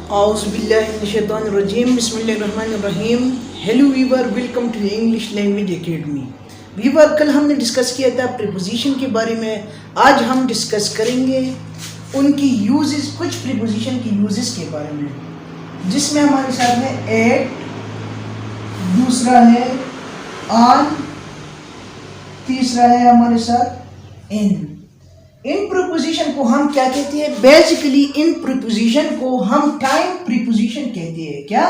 औज़ुबिल्लाहिमिनश्शैतानिर्रजीम बिस्मिल्लाहिर्रहमानिर्रहीम। Hello viewer, welcome to English language academy. Viewer, कल हमने डिस्कस किया था प्रीपोजिशन के बारे में। आज हम डिस्कस करेंगे उनकी यूजेस, कुछ प्रीपोजिशन की यूजेस के बारे में, जिसमें हमारे साथ है एट, दूसरा है ऑन, तीसरा है हमारे साथ इन। इन प्रीपोजिशन को हम क्या कहते हैं? बेसिकली इन प्रीपोजिशन को हम टाइम प्रीपोजिशन कहते हैं। क्या?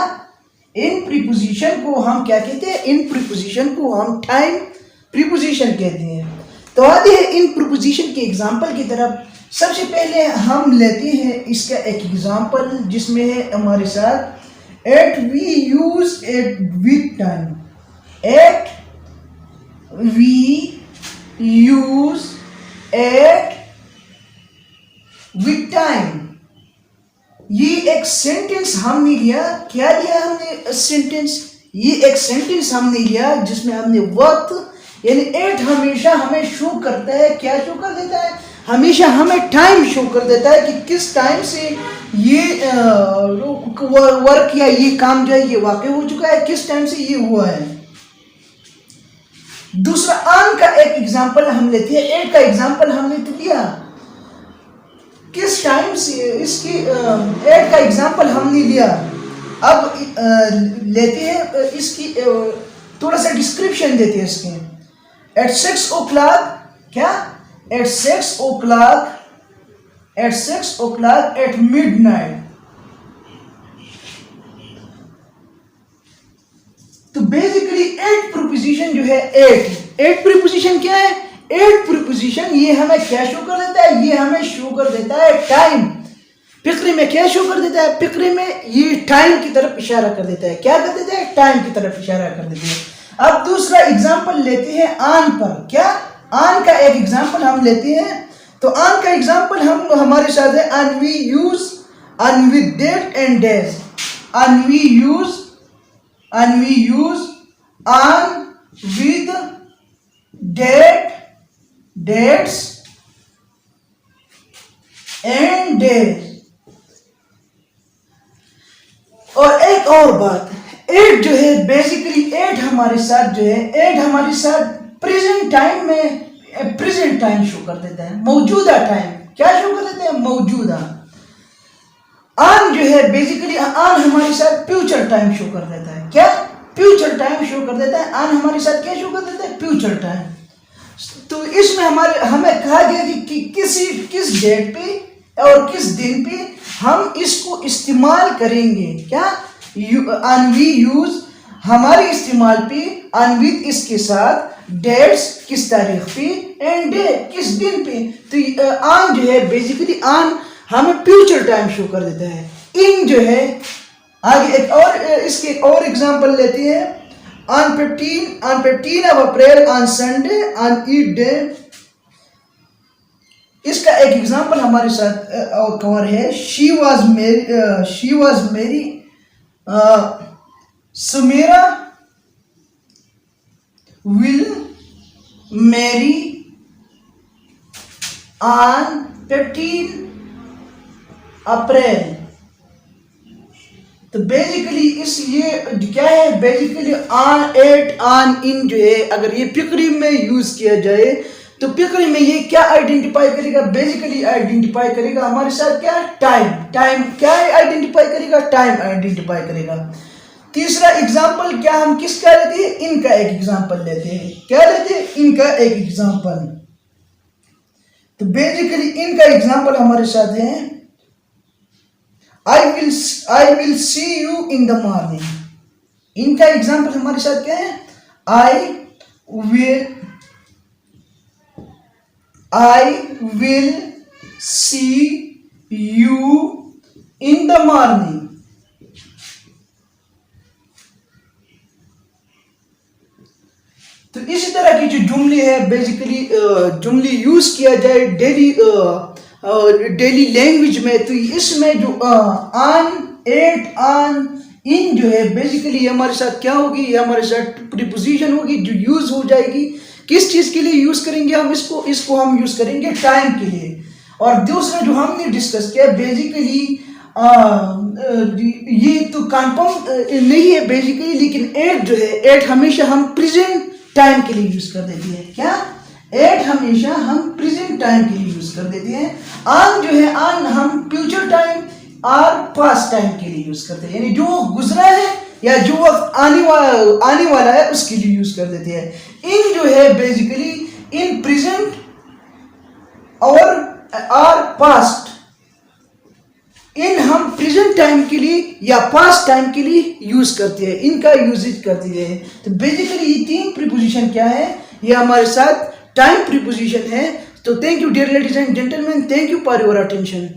इन प्रीपोजिशन को हम क्या कहते हैं? इन प्रीपोजिशन को हम टाइम प्रीपोजिशन कहते हैं। तो आते हैं इन प्रीपोजिशन के एग्जांपल की तरफ। सबसे पहले हम लेते हैं इसका एक एग्जांपल, जिसमें है हमारे साथ at we use at with time. At we use at with time. ये एक सेंटेंस हमने लिया। क्या लिया हमने सेंटेंस? ये एक सेंटेंस हमने लिया जिसमें हमने वक्त यानी एट हमेशा हमें शो करता है। क्या शो कर देता है? हमेशा हमें टाइम शो कर देता है कि किस टाइम से ये वर्क या ये काम जो है ये वाकई हो चुका है, किस टाइम से ये हुआ है। दूसरा ऑन का एक एग्जांपल हम लेते हैं। एट का एग्जांपल हमने तो लिया, किस टाइम से इसकी एट का एग्जांपल हमने लिया। अब लेते हैं इसकी थोड़ा सा डिस्क्रिप्शन देते हैं इसके। एट 6 o'clock, क्या? At 6 o'clock, at 6 o'clock at midnight। तो बेसिकली एट प्रीपोजिशन जो है एट प्रीपोजिशन क्या है? एट प्रीपोजिशन ये हमें क्या शो कर देता है? ये हमें शो कर देता है टाइम। फिक्रे में क्या शो कर देता है? फिक्रे में ये टाइम की तरफ इशारा कर देता है। क्या कर देता है? टाइम की तरफ इशारा कर देता है। अब दूसरा एग्जांपल लेते हैं ऑन पर। क्या? ऑन का एक एग्जांपल हम लेते हैं। तो ऑन का एग्जांपल हम हमारे साथ है on we use on with date and days. On we use on with date, dates and days. और एक और बात, एट जो है बेसिकली एट हमारे साथ जो है, एट हमारे साथ प्रेजेंट टाइम में प्रेजेंट टाइम शो कर देता है, मौजूदा टाइम। क्या शो कर देता है? मौजूदा। ऑन जो है बेसिकली ऑन हमारे साथ फ्यूचर टाइम शो कर देता है। क्या? फ्यूचर टाइम शो कर देता है। ऑन हमारे साथ क्या शो कर देता है? Future time. तो इसमें हमें कहा गया कि किस डेट पे और किस दिन पे हम इसको इस्तेमाल करेंगे। क्या? ऑन वी यूज हमारे इस्तेमाल पे, ऑन विद इसके साथ, डेट्स किस तारीख पे, एंड डे किस दिन पे। तो ऑन जो है बेसिकली ऑन हमें फ्यूचर टाइम शो कर देता है। इन जो है आगे एक और इसके एक और एग्जांपल लेते हैं। On 15 of April on Sunday on Eid Day। इसका एक एग्जांपल हमारे साथ और कवर है। She was married Sumaira will marry on 15 April। तो बेसिकली इस ये क्या है? बेसिकली ऑन, एट, ऑन, इन जो है अगर ये फिक्री में यूज किया जाए तो फिक्री में ये क्या आइडेंटिफाई करेगा? बेसिकली आइडेंटिफाई करेगा हमारे साथ क्या? टाइम क्या आइडेंटिफाई करेगा? टाइम आइडेंटिफाई करेगा। तीसरा एग्जांपल क्या हम किसका लेते हैं? इनका एक एग्जांपल लेते हैं। क्या लेते हैं? इनका एक एग्जांपल। तो बेसिकली इनका एग्जांपल हमारे साथ है I will see you in the morning। इनका एग्जाम्पल हमारे साथ क्या है? I will see you in the morning। तो इसी तरह की जो जुमले है बेसिकली जुमले यूज किया जाए डेली लैंग्वेज में, तो इसमें जो ऑन, एट, ऑन, इन जो है बेसिकली हमारे साथ क्या होगी? ये हमारे साथ प्रीपोजिशन होगी जो यूज हो जाएगी। किस चीज के लिए यूज करेंगे हम इसको हम यूज करेंगे टाइम के लिए। और दूसरा जो हमने डिस्कस किया बेसिकली ये तो कंफर्म नहीं है बेसिकली, लेकिन एट जो है, एट हमेशा हम प्रेजेंट टाइम के लिए यूज कर देती है। क्या? एट हमेशा हम प्रेजेंट टाइम के लिए यूज कर देते हैं। ऑन जो है, ऑन हम फ्यूचर टाइम और पास्ट टाइम के लिए यूज करते हैं, यानी जो गुजरा है या जो वक्त आने वाला है उसके लिए यूज कर देते हैं। इन जो है बेसिकली इन प्रेजेंट और पास्ट, इन हम प्रेजेंट टाइम के लिए या पास्ट टाइम के लिए यूज करते हैं, इनका यूजेज करते हैं। तो बेसिकली ये तीन प्रीपोजिशन क्या है, ये हमारे साथ टाइम प्रीपोजिशन है। तो thank you dear ladies and gentleman, thank you for your attention.